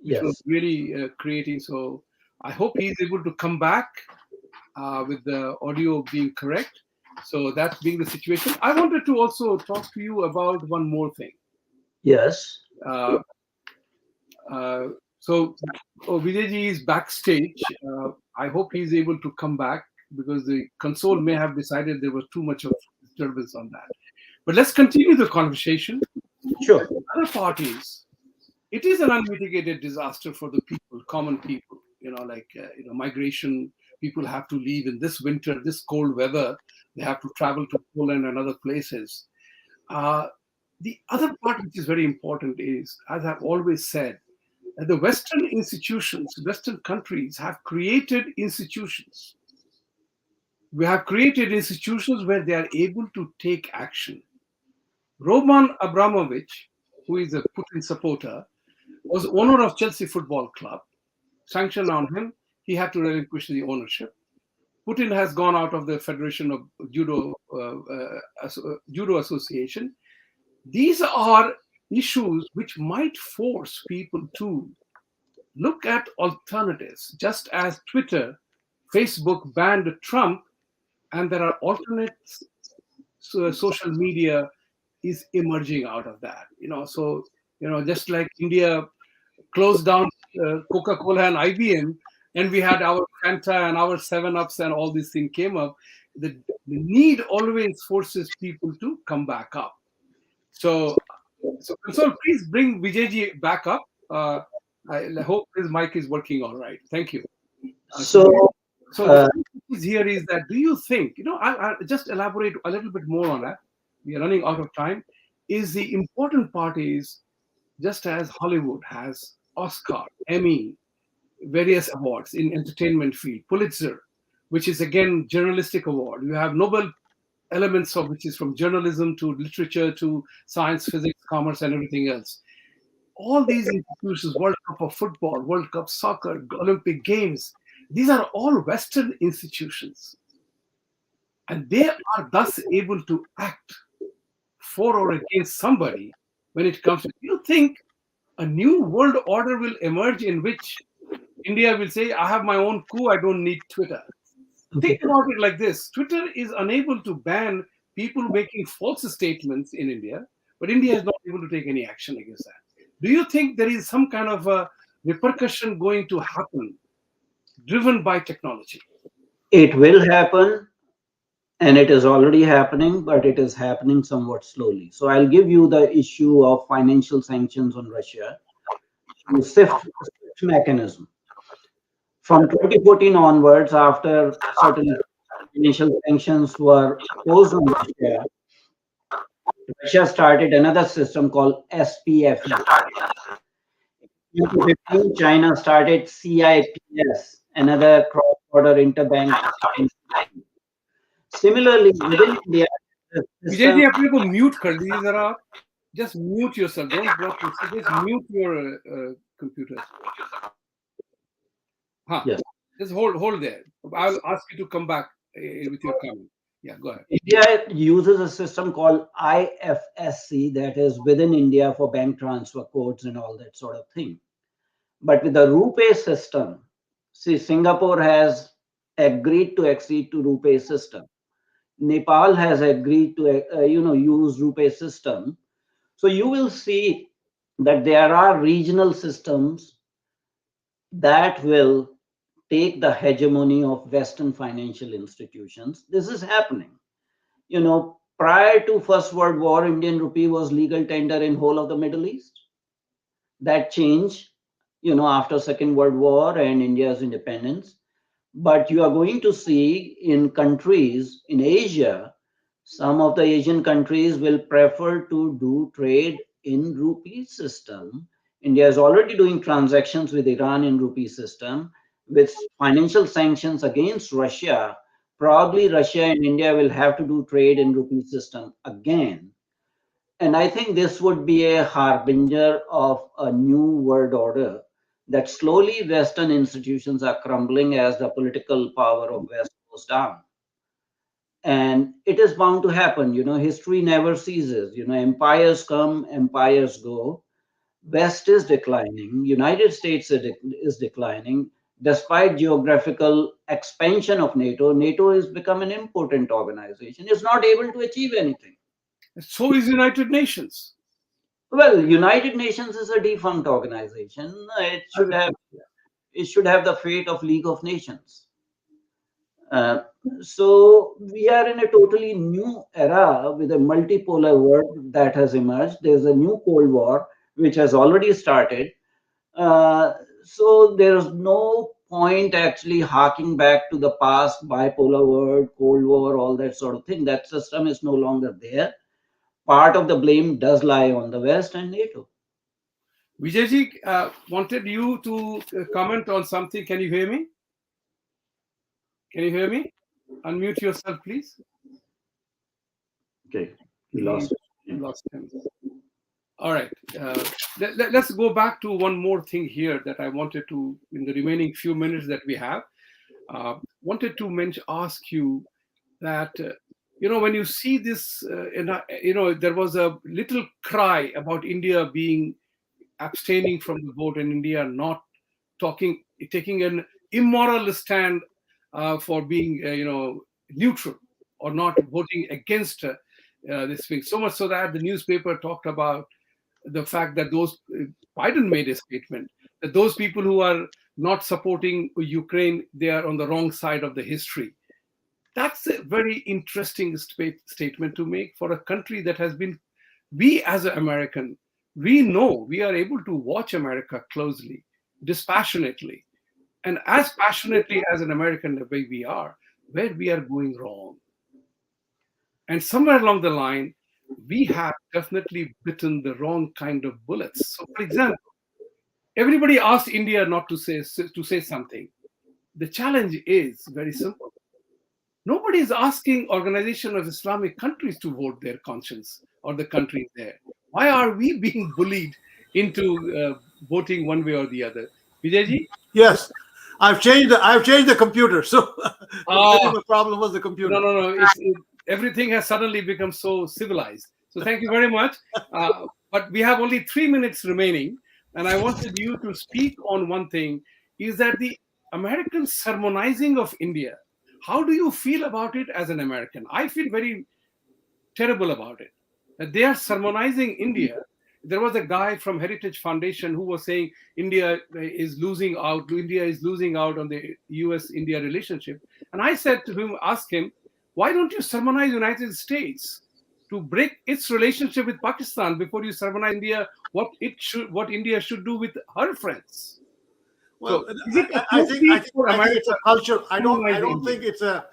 which was really creating. So I hope he's able to come back with the audio being correct. So that being the situation, I wanted to also talk to you about one more thing. Yes. So Vijayji is backstage. I hope he's able to come back, because the console may have decided there was too much of disturbance on that. But let's continue the conversation. Sure. The other part is, it is an unmitigated disaster for the people, common people. Migration. People have to leave in this winter, this cold weather. They have to travel to Poland and other places. The other part which is very important is, as I've always said, that the Western institutions, Western countries have created institutions. We have created institutions where they are able to take action. Roman Abramovich, who is a Putin supporter, was owner of Chelsea Football Club. Sanction on him, he had to relinquish the ownership. Putin has gone out of the Federation of Judo Association. These are issues which might force people to look at alternatives. Just as Twitter, Facebook banned Trump, and there are alternates, so social media is emerging out of that. So just like India closed down Coca-Cola and IBM, and we had our Fanta and our 7-Ups and all these things came up. The need always forces people to come back up. So Console, please bring Vijayji back up. I hope his mic is working all right. Thank you. So the question here is that, do you think, I'll just elaborate a little bit more on that. We are running out of time. Is the important part is, just as Hollywood has Oscar, Emmy, various awards in entertainment field, Pulitzer, which is again journalistic award. You have Nobel elements of which is from journalism to literature to science, physics, commerce, and everything else. All these institutions, World Cup of football, World Cup soccer, Olympic Games, these are all Western institutions. And they are thus able to act for or against somebody when it comes to, do you think a new world order will emerge in which India will say, I have my own coup, I don't need Twitter? Think about it like this. Twitter is unable to ban people making false statements in India, but India is not able to take any action against that. Do you think there is some kind of a repercussion going to happen driven by technology? It will happen, and it is already happening, but it is happening somewhat slowly. So I'll give you the issue of financial sanctions on Russia, the SWIFT mechanism. From 2014 onwards, after certain financial sanctions were imposed on Russia, Russia started another system called SPF. In 2015, China started CIPS, another cross-border interbank. Similarly, within India, Vijay, apne ko mute kar dijiye zara. Just mute yourself. Don't block yourself. Just mute your computer. Yes. Just hold there. I'll ask you to come back with your comment. Yeah, go ahead. India uses a system called IFSC that is within India for bank transfer codes and all that sort of thing. But with the RuPay system, see, Singapore has agreed to accede to RuPay system. Nepal has agreed to use RuPay system. So you will see that there are regional systems that will take the hegemony of Western financial institutions. This is happening. Prior to First World War, Indian rupee was legal tender in whole of the Middle East. That changed, after Second World War and India's independence. But you are going to see in countries in Asia, some of the Asian countries will prefer to do trade in rupee system. India is already doing transactions with Iran in rupee system. With financial sanctions against Russia, probably Russia and India will have to do trade in rupee system again. And I think this would be a harbinger of a new world order, that slowly Western institutions are crumbling as the political power of West goes down. And it is bound to happen. History never ceases. Empires come, empires go. West is declining. United States is declining. Despite geographical expansion of NATO has become an impotent organization. It's not able to achieve anything. So is United Nations. Well, United Nations is a defunct organization. It should have the fate of League of Nations. So we are in a totally new era with a multipolar world that has emerged. There's a new Cold War which has already started. So there's no point actually harking back to the past, bipolar world, Cold War, all that sort of thing. That system is no longer there. Part of the blame does lie on the West and NATO. Vijayji, wanted you to comment on something. Can you hear me? Can you hear me? Unmute yourself, please. Okay, you lost him. All right. Let's go back to one more thing here that I wanted to, in the remaining few minutes that we have, wanted to ask you that, when you see this, there was a little cry about India abstaining from the vote and India not taking an immoral stand for being, neutral or not voting against this thing. So much so that the newspaper talked about the fact that Biden made a statement that those people who are not supporting Ukraine, they are on the wrong side of the history. That's a very interesting statement to make for a country that has been, we as an American, we know we are able to watch America closely, dispassionately, and as passionately as an American the way we are, where we are going wrong. And somewhere along the line, we have definitely bitten the wrong kind of bullets. So, for example, everybody asked India not to say something. The challenge is very simple. Nobody is asking Organization of Islamic Countries to vote their conscience or the countries there. Why are we being bullied into voting one way or the other? Vijayji? Yes, I've changed the computer. So the problem was the computer. No. Everything has suddenly become so civilized. So thank you very much. But we have only 3 minutes remaining, and I wanted you to speak on one thing: is that the American sermonizing of India. How do you feel about it as an American? I feel very terrible about it. That they are sermonizing India. There was a guy from Heritage Foundation who was saying India is losing out. India is losing out on the U.S.-India relationship. And I said to him, ask him, why don't you sermonize the United States to break its relationship with Pakistan before you sermonize India what India should do with her friends? Well, so, I think it's a culture. I don't think it's a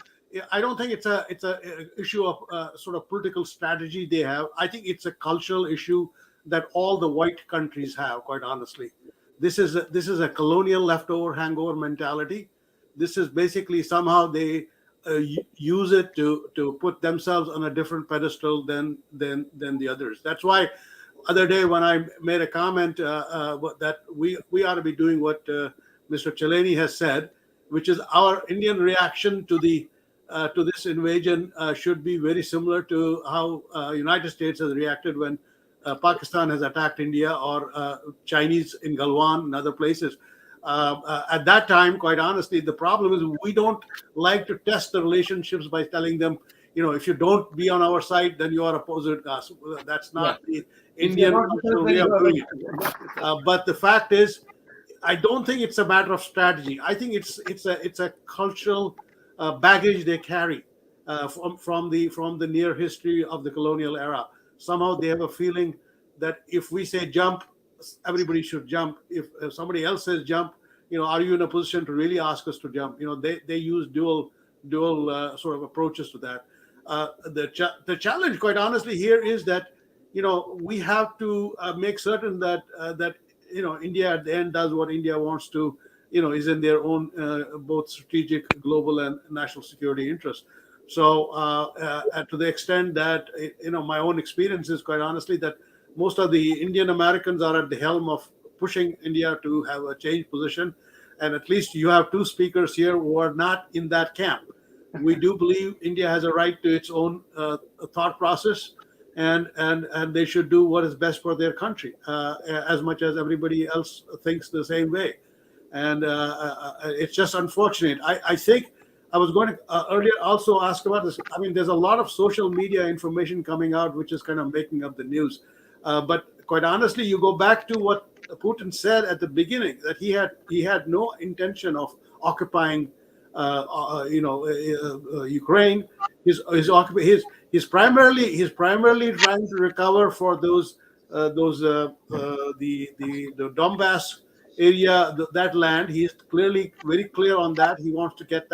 issue of sort of political strategy they have. I think it's a cultural issue that all the white countries have. Quite honestly, this is a colonial leftover hangover mentality. This is basically somehow they use it to put themselves on a different pedestal than the others. That's why other day when I made a comment that we ought to be doing what Mr. Chelani has said, which is our Indian reaction to this invasion should be very similar to how United States has reacted when Pakistan has attacked India or Chinese in Galwan and other places. At that time, quite honestly, the problem is we don't like to test the relationships by telling them, if you don't be on our side, then you are opposite us. That's not the Indian way of doing it. But the fact is, I don't think it's a matter of strategy. I think it's a cultural baggage they carry from the near history of the colonial era. Somehow they have a feeling that if we say jump, everybody should jump. If somebody else says jump, are you in a position to really ask us to jump? They use dual sort of approaches to that. The challenge, quite honestly, here is that we have to make certain that India at the end does what India wants to, is in their own both strategic, global, and national security interests. So to the extent that my own experience is, quite honestly, that most of the Indian Americans are at the helm of pushing India to have a changed position, and at least you have two speakers here who are not in that camp. We do believe India has a right to its own thought process, and they should do what is best for their country, as much as everybody else thinks the same way. And it's just unfortunate. I think I was going to earlier also ask about this. I mean, there's a lot of social media information coming out, which is kind of making up the news. But quite honestly, you go back to what Putin said at the beginning, that he had no intention of occupying Ukraine. He's primarily trying to recover for the Donbass area, that land. He's very clear on that. He wants to get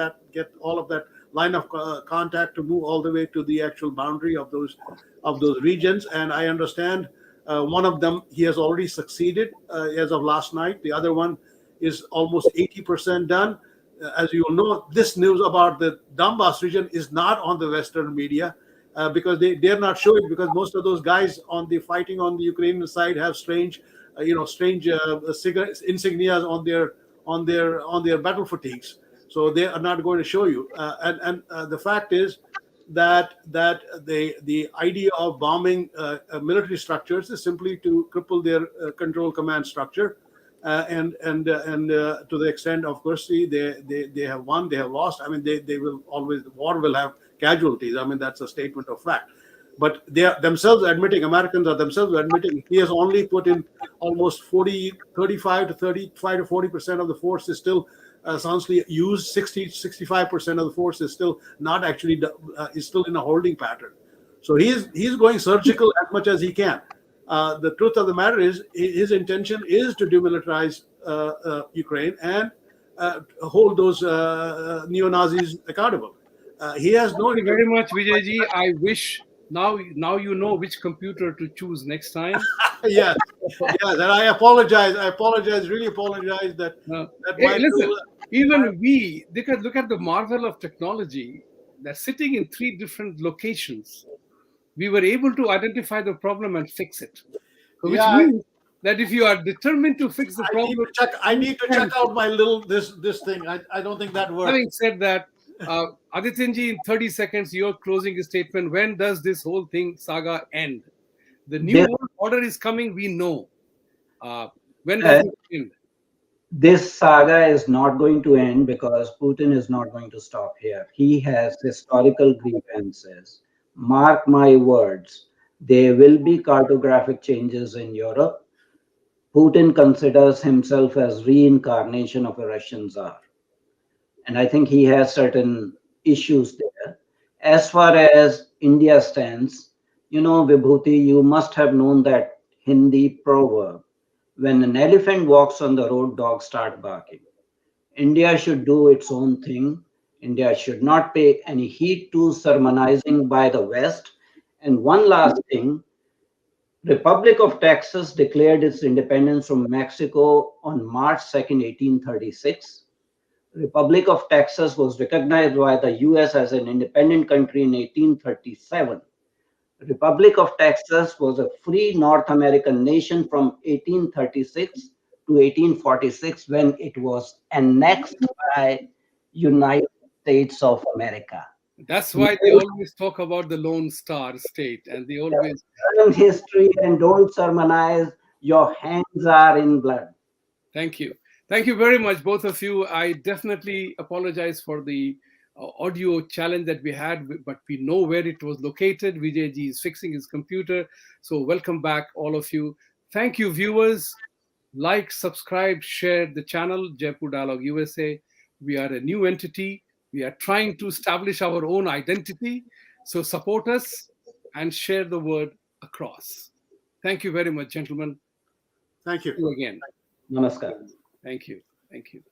all of that line of contact to move all the way to the actual boundary of those regions. And I understand one of them he has already succeeded as of last night. The other one is almost 80% done. As you know, this news about the Donbass region is not on the Western media because they dare not show it, because most of those guys fighting on the Ukrainian side have strange insignias on their battle fatigues, so they are not going to show you. And the fact is that the idea of bombing military structures is simply to cripple their control command structure. and to the extent, of course, see, they have won, they have lost. I mean, they will always, the war will have casualties. I mean, that's a statement of fact. But they are themselves admitting, Americans are themselves admitting, he has only put in almost 35 to 40% of the force is still essentially used. 65% of the force is still not actually, is still in a holding pattern. So he's going surgical as much as he can. The truth of the matter is, his intention is to demilitarize Ukraine and hold those neo-Nazis accountable. He has no. Thank you very much, Vijayji. I wish now you know which computer to choose next time. Yes, and I apologize. Really apologize that. Hey, listen, even we look at the marvel of technology. That sitting in 3 different locations, we were able to identify the problem and fix it. So which means that if you are determined to fix the problem, I need to check out my little this thing. I don't think that works. Having said that, Adityanjee, in 30 seconds, you're closing a statement. When does this whole thing saga end? The new world order is coming, we know. When does it end? This saga is not going to end because Putin is not going to stop here. He has historical grievances. Mark my words, there will be cartographic changes in Europe. Putin considers himself as reincarnation of a Russian Tsar. And I think he has certain issues there. As far as India stands, Vibhuti, you must have known that Hindi proverb, when an elephant walks on the road, dogs start barking. India should do its own thing. India should not pay any heed to sermonizing by the West. And one last thing, Republic of Texas declared its independence from Mexico on March 2nd, 1836. Republic of Texas was recognized by the US as an independent country in 1837. Republic of Texas was a free North American nation from 1836 to 1846 when it was annexed by United States of America. That's why they always talk about the Lone Star State, and they always learn history and don't sermonize. Your hands are in blood. Thank you. Thank you very much, both of you. I definitely apologize for the audio challenge that we had, but we know where it was located. Vijayji is fixing his computer. So welcome back, all of you. Thank you, viewers. Like, subscribe, share the channel, Jaipur Dialogue USA. We are a new entity. We are trying to establish our own identity. So support us and share the word across. Thank you very much, gentlemen. Thank you. See you again. Namaskar. Thank you. Thank you.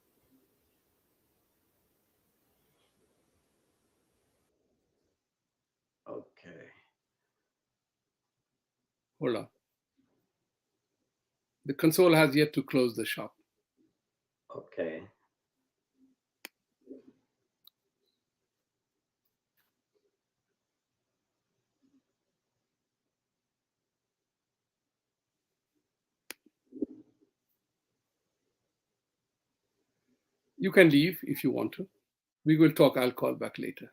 Okay. Hold on. The console has yet to close the shop. Okay. You can leave if you want to. We will talk. I'll call back later.